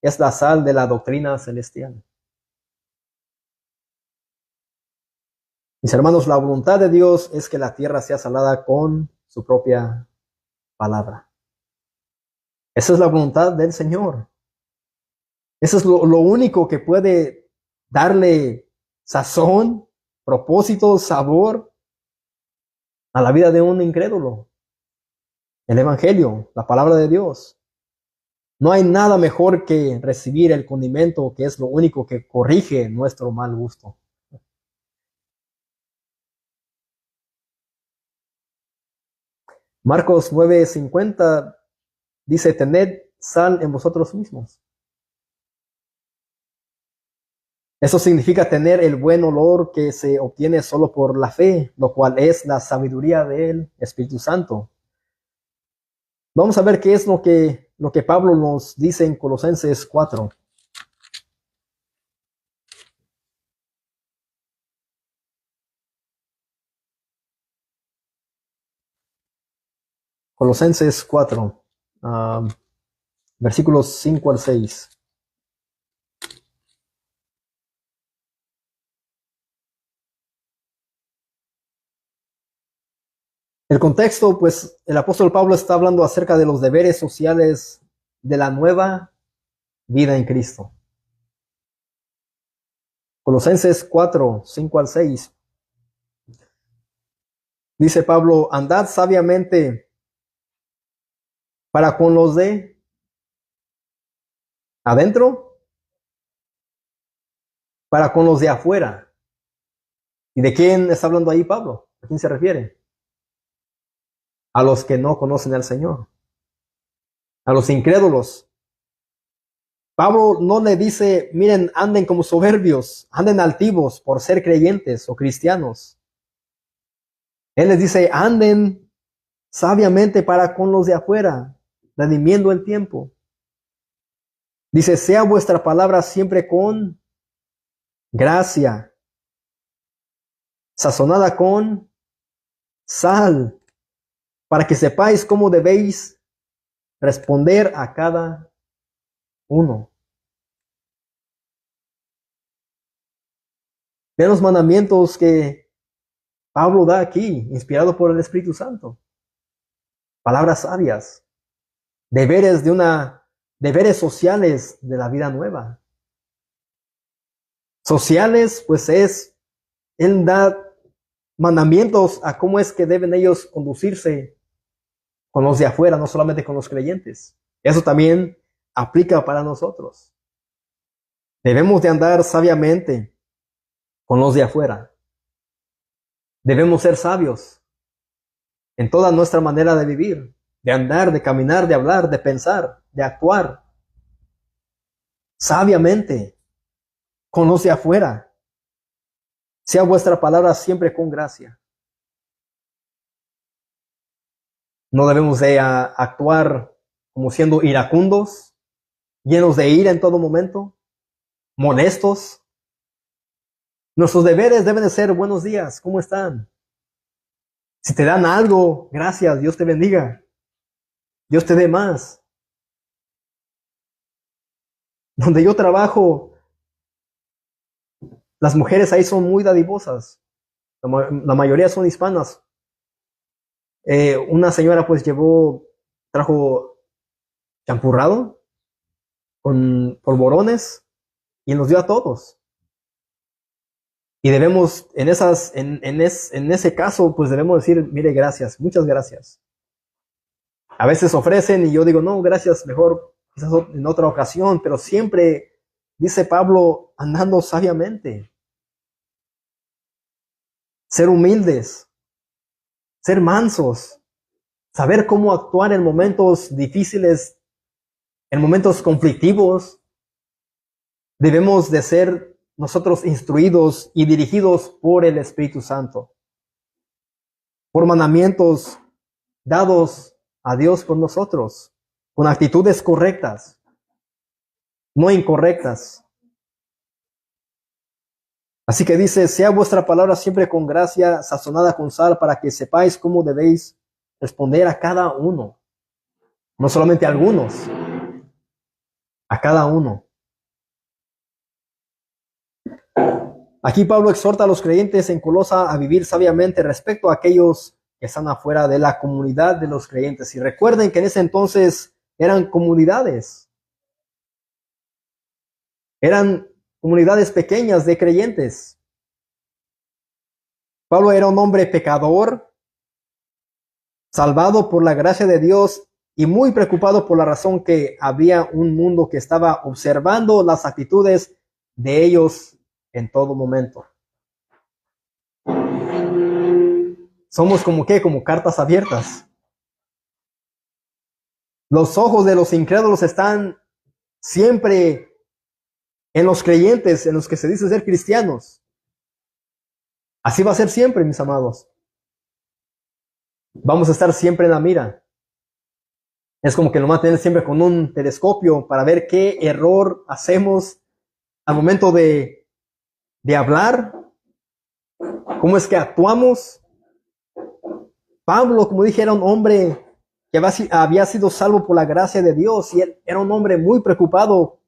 es la sal de la doctrina celestial. Mis hermanos, la voluntad de Dios es que la tierra sea salada con su propia palabra. Esa es la voluntad del Señor. Eso es lo único que puede darle sazón, propósito, sabor a la vida de un incrédulo. El Evangelio, la palabra de Dios. No hay nada mejor que recibir el condimento, que es lo único que corrige nuestro mal gusto. Marcos 9:50 dice, tened sal en vosotros mismos. Eso significa tener el buen olor que se obtiene solo por la fe, lo cual es la sabiduría del Espíritu Santo. Vamos a ver qué es lo que Pablo nos dice en Colosenses 4. Colosenses 4, versículos 5 al 6. El contexto, pues el apóstol Pablo está hablando acerca de los deberes sociales de la nueva vida en Cristo. Colosenses 4, 5 al 6. Dice Pablo, andad sabiamente para con los de adentro, para con los de afuera. ¿Y de quién está hablando ahí Pablo? ¿A quién se refiere? A los que no conocen al Señor, a los incrédulos. Pablo no le dice, miren, anden como soberbios, anden altivos por ser creyentes o cristianos. Él les dice, anden sabiamente para con los de afuera, redimiendo el tiempo. Dice, sea vuestra palabra siempre con gracia, sazonada con sal, para que sepáis cómo debéis responder a cada uno. Vean los mandamientos que Pablo da aquí, inspirado por el Espíritu Santo. Palabras sabias, deberes sociales de la vida nueva. Sociales, pues él da mandamientos a cómo es que deben ellos conducirse con los de afuera, no solamente con los creyentes. Eso también aplica para nosotros. Debemos de andar sabiamente con los de afuera. Debemos ser sabios en toda nuestra manera de vivir, de andar, de caminar, de hablar, de pensar, de actuar. Sabiamente con los de afuera. Sea vuestra palabra siempre con gracia. No debemos de actuar como siendo iracundos, llenos de ira en todo momento, molestos. Nuestros deberes deben de ser buenos días, ¿cómo están? Si te dan algo, gracias, Dios te bendiga. Dios te dé más. Donde yo trabajo, las mujeres ahí son muy dadivosas. La mayoría son hispanas. Una señora pues trajo champurrado con polvorones y nos dio a todos. Y debemos, en ese caso, pues debemos decir, mire, gracias, muchas gracias. A veces ofrecen y yo digo, no, gracias, mejor quizás en otra ocasión, pero siempre, dice Pablo, andando sabiamente. Ser humildes, ser mansos, saber cómo actuar en momentos difíciles, en momentos conflictivos. Debemos de ser nosotros instruidos y dirigidos por el Espíritu Santo, por mandamientos dados a Dios por nosotros, con actitudes correctas, no incorrectas. Así que dice, sea vuestra palabra siempre con gracia, sazonada con sal, para que sepáis cómo debéis responder a cada uno. No solamente a algunos, a cada uno. Aquí Pablo exhorta a los creyentes en Colosa a vivir sabiamente respecto a aquellos que están afuera de la comunidad de los creyentes. Y recuerden que en ese entonces eran comunidades pequeñas de creyentes. Pablo era un hombre pecador, salvado por la gracia de Dios y muy preocupado por la razón que había un mundo que estaba observando las actitudes de ellos en todo momento. Somos como cartas abiertas. Los ojos de los incrédulos están siempre en los creyentes, en los que se dice ser cristianos. Así va a ser siempre, mis amados. Vamos a estar siempre en la mira. Es como que nos van a tener siempre con un telescopio para ver qué error hacemos al momento de hablar, cómo es que actuamos. Pablo, como dije, era un hombre que había sido salvo por la gracia de Dios y él era un hombre muy preocupado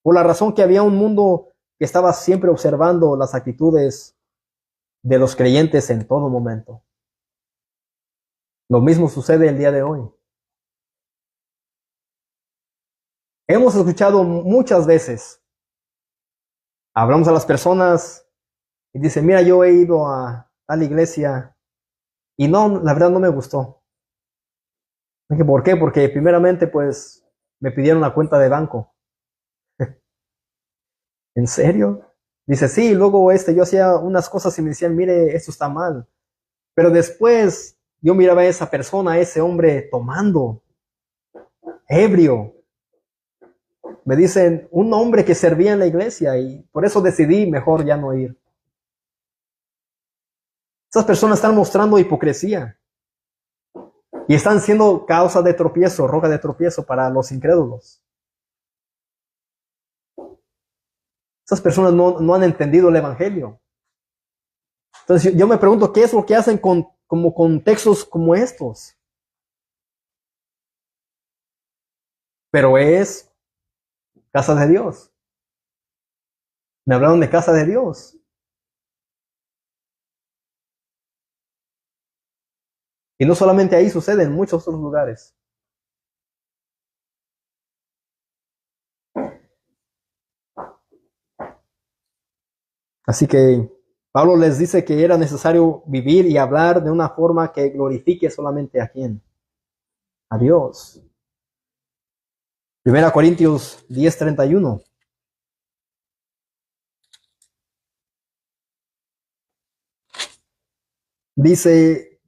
por la razón que había un mundo que estaba siempre observando las actitudes de los creyentes en todo momento. Lo mismo sucede el día de hoy. Hemos escuchado muchas veces, hablamos a las personas y dicen, mira, yo he ido a tal iglesia y no, la verdad no me gustó. ¿Por qué? Porque primeramente pues me pidieron la cuenta de banco. ¿En serio? Dice, sí, luego yo hacía unas cosas y me decían, mire, esto está mal. Pero después yo miraba a esa persona, a ese hombre tomando, ebrio. Me dicen, un hombre que servía en la iglesia y por eso decidí mejor ya no ir. Esas personas están mostrando hipocresía y están siendo causa de tropiezo, roca de tropiezo para los incrédulos. Esas personas no han entendido el evangelio. Entonces yo me pregunto, ¿qué es lo que hacen con textos como estos? Pero es casa de Dios. Me hablaron de casa de Dios. Y no solamente ahí sucede, en muchos otros lugares. Así que Pablo les dice que era necesario vivir y hablar de una forma que glorifique solamente a quién, a Dios. 1 Corintios 10:31. Dice,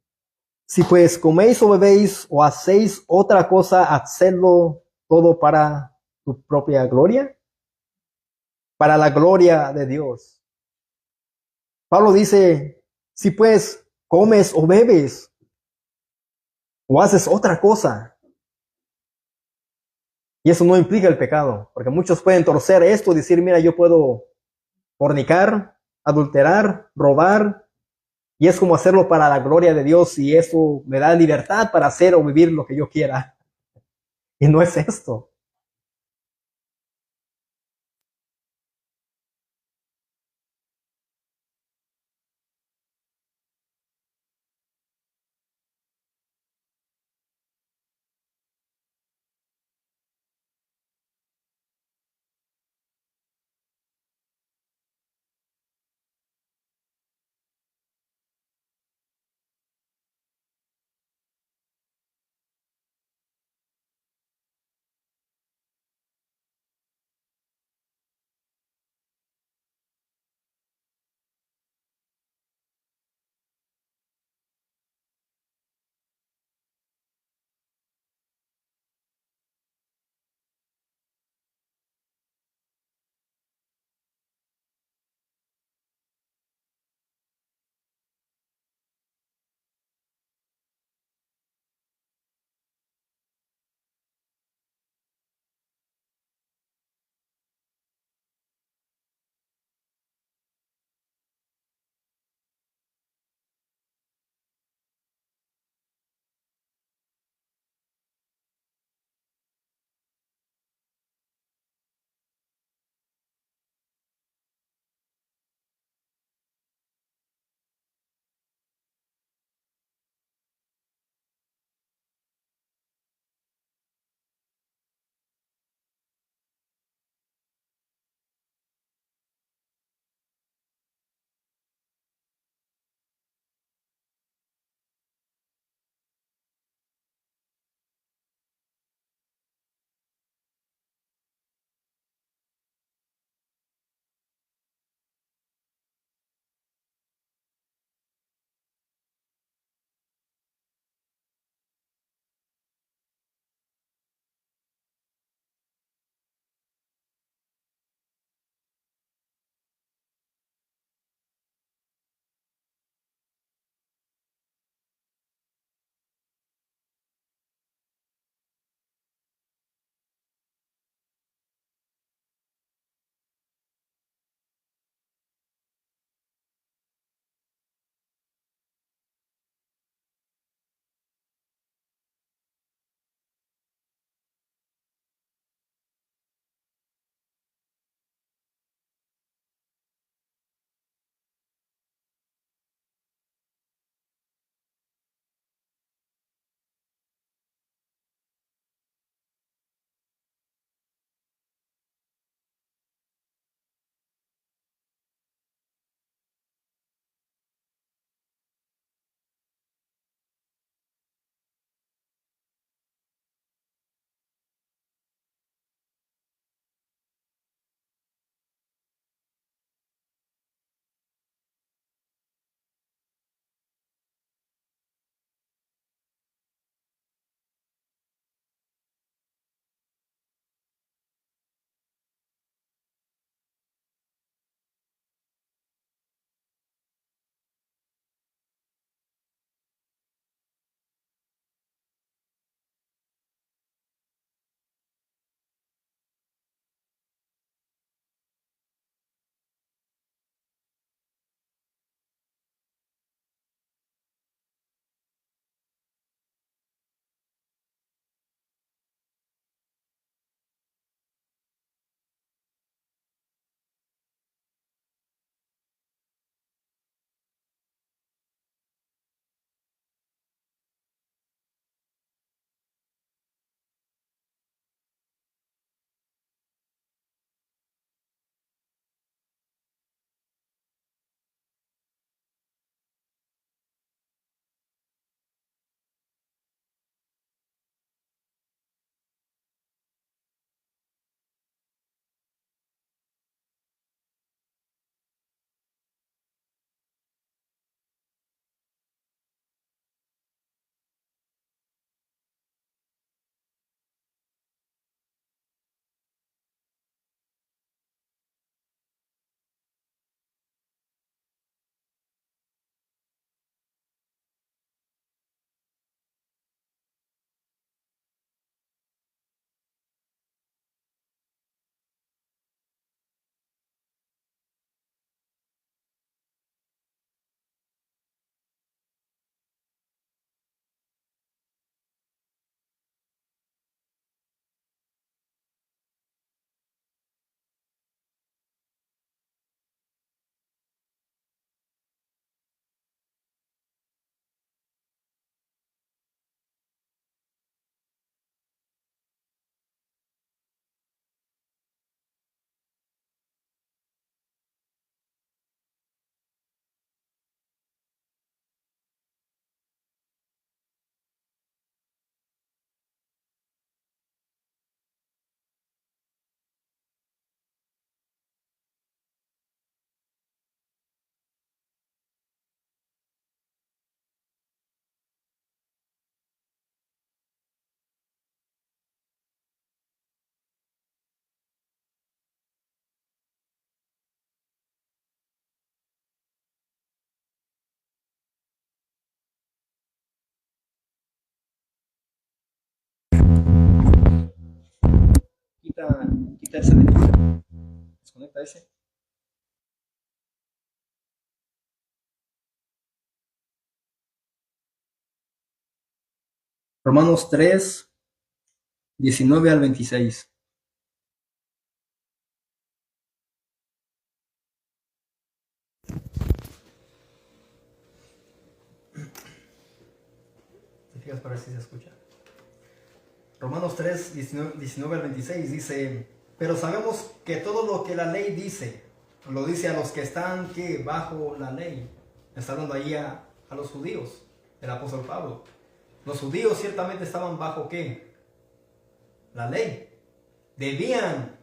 si pues coméis o bebéis o hacéis otra cosa, hacedlo todo para tu propia gloria, para la gloria de Dios. Pablo dice, si pues comes o bebes o haces otra cosa, y eso no implica el pecado, porque muchos pueden torcer esto y decir, mira, yo puedo fornicar, adulterar, robar, y es como hacerlo para la gloria de Dios y eso me da libertad para hacer o vivir lo que yo quiera. Y no es esto. quita ese de aquí. Desconecta ese. Romanos 3, 19 al 26. ¿Te fijas para ver si se escucha? Romanos 3, 19 al 26 dice, pero sabemos que todo lo que la ley dice, lo dice a los que están bajo la ley. Está hablando ahí a los judíos, el apóstol Pablo. Los judíos ciertamente estaban bajo ¿qué? La ley. Debían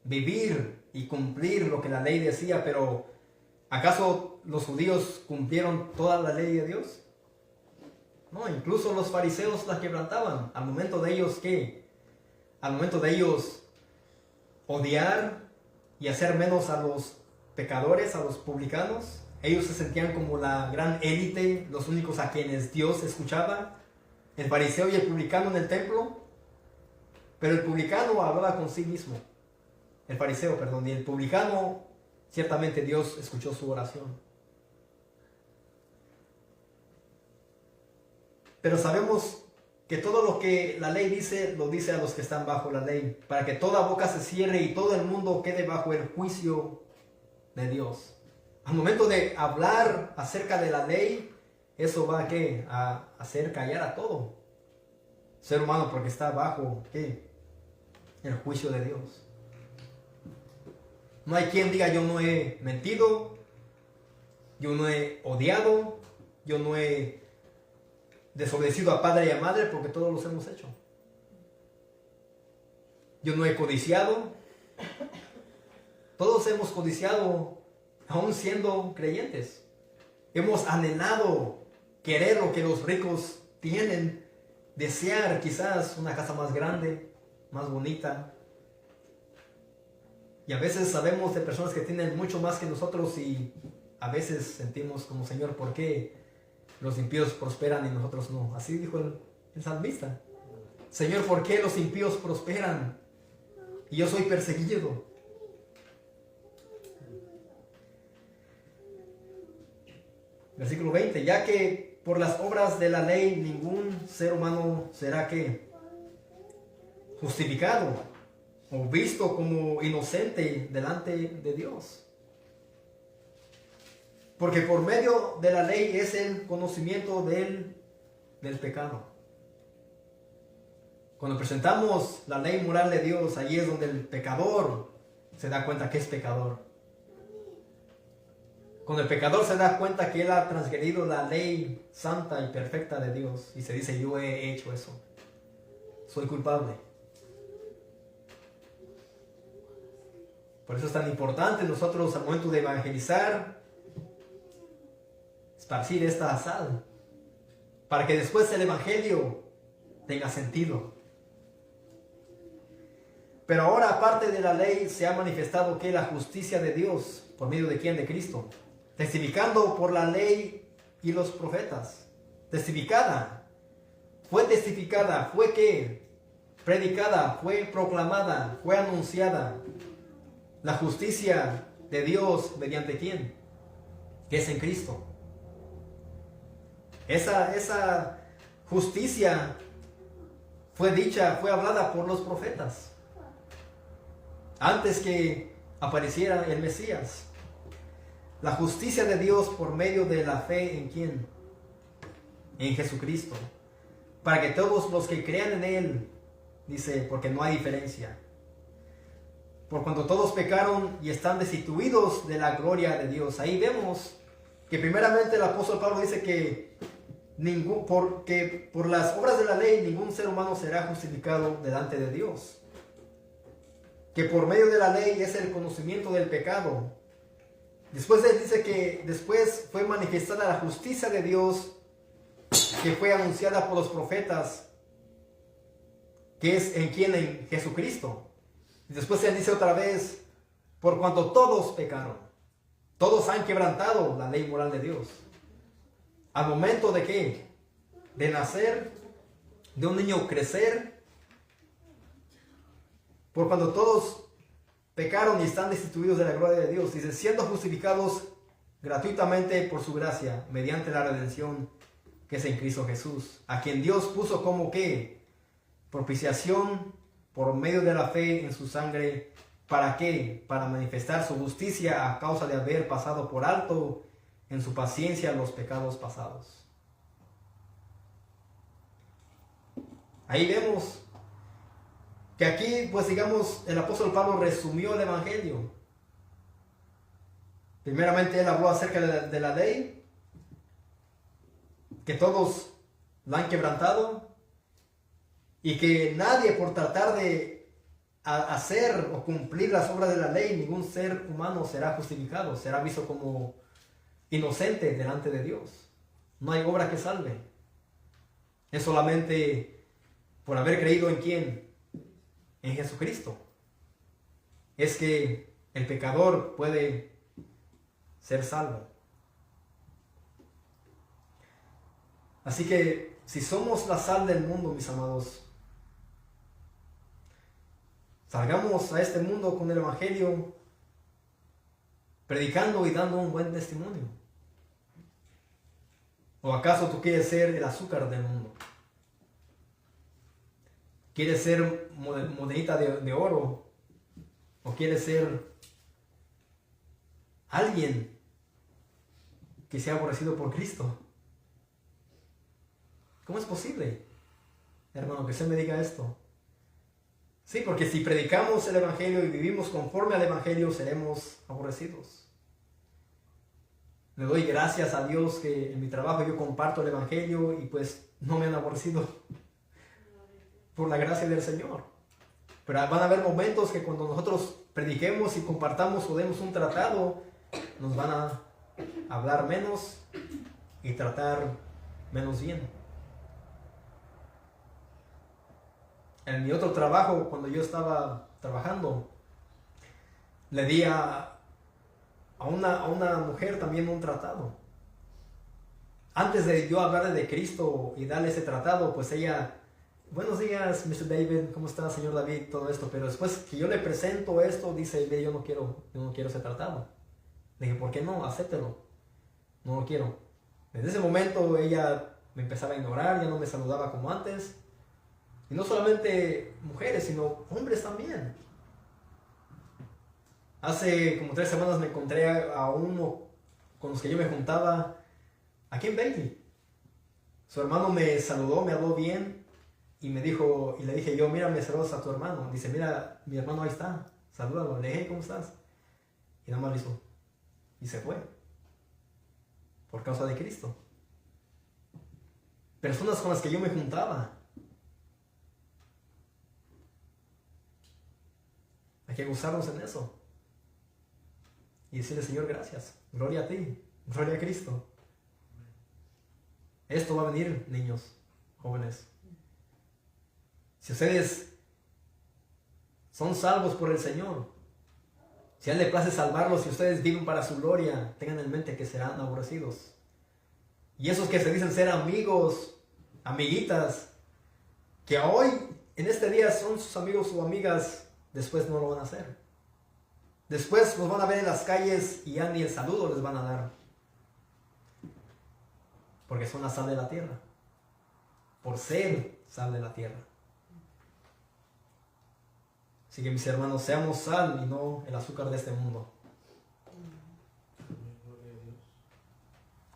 vivir y cumplir lo que la ley decía, pero ¿acaso los judíos cumplieron toda la ley de Dios? No, incluso los fariseos la quebrantaban. Al momento de ellos, ¿qué? Al momento de ellos odiar y hacer menos a los pecadores, a los publicanos, ellos se sentían como la gran élite, los únicos a quienes Dios escuchaba, el fariseo y el publicano en el templo. Pero el publicano hablaba con sí mismo, el fariseo, perdón, y el publicano, ciertamente Dios escuchó su oración. Pero sabemos que todo lo que la ley dice, lo dice a los que están bajo la ley, para que toda boca se cierre y todo el mundo quede bajo el juicio de Dios. Al momento de hablar acerca de la ley, eso va ¿qué? A hacer callar a todo ser humano, porque está bajo ¿qué? El juicio de Dios. No hay quien diga yo no he mentido, yo no he odiado, yo no he desobedecido a padre y a madre, porque todos los hemos hecho. Yo no he codiciado. Todos hemos codiciado, aún siendo creyentes. Hemos anhelado querer lo que los ricos tienen, desear quizás una casa más grande, más bonita. Y a veces sabemos de personas que tienen mucho más que nosotros y a veces sentimos como, Señor, ¿por qué los impíos prosperan y nosotros no? Así dijo el salmista. Señor, ¿por qué los impíos prosperan y yo soy perseguido? Versículo 20, ya que por las obras de la ley ningún ser humano será ¿qué? Justificado o visto como inocente delante de Dios. Porque por medio de la ley es el conocimiento del pecado. Cuando presentamos la ley moral de Dios, ahí es donde el pecador se da cuenta que es pecador. Cuando el pecador se da cuenta que él ha transgredido la ley santa y perfecta de Dios y se dice, yo he hecho eso, soy culpable. Por eso es tan importante nosotros al momento de evangelizar, esparcir esta sal, para que después el evangelio tenga sentido. Pero ahora, aparte de la ley, se ha manifestado que la justicia de Dios, ¿por medio de quién? De Cristo. Testificando por la ley y los profetas. Testificada. Fue ¿qué? Predicada, fue proclamada, fue anunciada. La justicia de Dios, ¿mediante quién? Que es en Cristo. Esa justicia fue dicha, fue hablada por los profetas. Antes que apareciera el Mesías. La justicia de Dios por medio de la fe ¿en quién? En Jesucristo. Para que todos los que crean en Él, dice, porque no hay diferencia. Por cuanto todos pecaron y están destituidos de la gloria de Dios. Ahí vemos que primeramente el apóstol Pablo dice que porque por las obras de la ley ningún ser humano será justificado delante de Dios. Que por medio de la ley es el conocimiento del pecado. Después él dice que después fue manifestada la justicia de Dios que fue anunciada por los profetas, que es en quién, en Jesucristo. Y después él dice otra vez, por cuanto todos pecaron, todos han quebrantado la ley moral de Dios. Al momento de ¿qué? De nacer, de un niño crecer, Por cuando todos pecaron y están destituidos de la gloria de Dios. Dice, siendo justificados gratuitamente por su gracia, mediante la redención que es en Cristo Jesús, a quien Dios puso como que propiciación por medio de la fe en su sangre. ¿Para qué? Para manifestar su justicia a causa de haber pasado por alto en su paciencia los pecados pasados. Ahí vemos que aquí, pues digamos, el apóstol Pablo resumió el Evangelio. Primeramente él habló acerca de la ley, que todos la han quebrantado y que nadie por tratar de hacer o cumplir las obras de la ley, ningún ser humano será justificado, será visto como inocente delante de Dios. No hay obra que salve. Es solamente por haber creído en quién, en Jesucristo, es que el pecador puede ser salvo. Así que si somos la sal del mundo, mis amados, salgamos a este mundo con el Evangelio, predicando y dando un buen testimonio. ¿O acaso tú quieres ser el azúcar del mundo? ¿Quieres ser monedita de oro? ¿O quieres ser alguien que sea aborrecido por Cristo? ¿Cómo es posible, hermano, que usted me diga esto? Sí, porque si predicamos el Evangelio y vivimos conforme al Evangelio, seremos aborrecidos. Le doy gracias a Dios que en mi trabajo yo comparto el Evangelio y pues no me han aborrecido por la gracia del Señor. Pero van a haber momentos que cuando nosotros prediquemos y compartamos o demos un tratado, nos van a hablar menos y tratar menos bien. En mi otro trabajo, cuando yo estaba trabajando, le di a una mujer también un tratado. Antes de yo hablarle de Cristo y darle ese tratado, pues ella, buenos días, Mr. David, ¿cómo está, señor David? Todo esto. Pero después que yo le presento esto, dice, yo no quiero ese tratado. Le dije, ¿por qué no? Acéptelo. No lo quiero. Desde ese momento ella me empezaba a ignorar, ya no me saludaba como antes. Y no solamente mujeres, sino hombres también. Hace como 3 semanas me encontré a uno con los que yo me juntaba aquí en Bailey. Su hermano me saludó, me habló bien y me dijo, y le dije yo, mira, me saludas a tu hermano. Dice, mira, mi hermano ahí está, salúdalo. Le dije, hey, ¿cómo estás? Y nada más lo hizo. Y se fue. Por causa de Cristo. Personas con las que yo me juntaba. Hay que gozarnos en eso. Y decirle, Señor, gracias. Gloria a ti. Gloria a Cristo. Esto va a venir, niños, jóvenes. Si ustedes son salvos por el Señor, si a Él le place salvarlos, si ustedes viven para su gloria, tengan en mente que serán aborrecidos. Y esos que se dicen ser amigos, amiguitas, que hoy, en este día, son sus amigos o amigas, después no lo van a hacer. Después los van a ver en las calles y ya ni el saludo les van a dar. Porque son la sal de la tierra. Por ser sal de la tierra. Así que mis hermanos, seamos sal y no el azúcar de este mundo.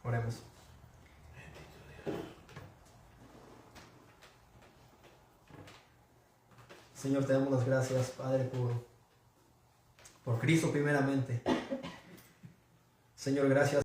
Oremos. Señor, te damos las gracias, Padre, por Cristo primeramente. Señor, gracias.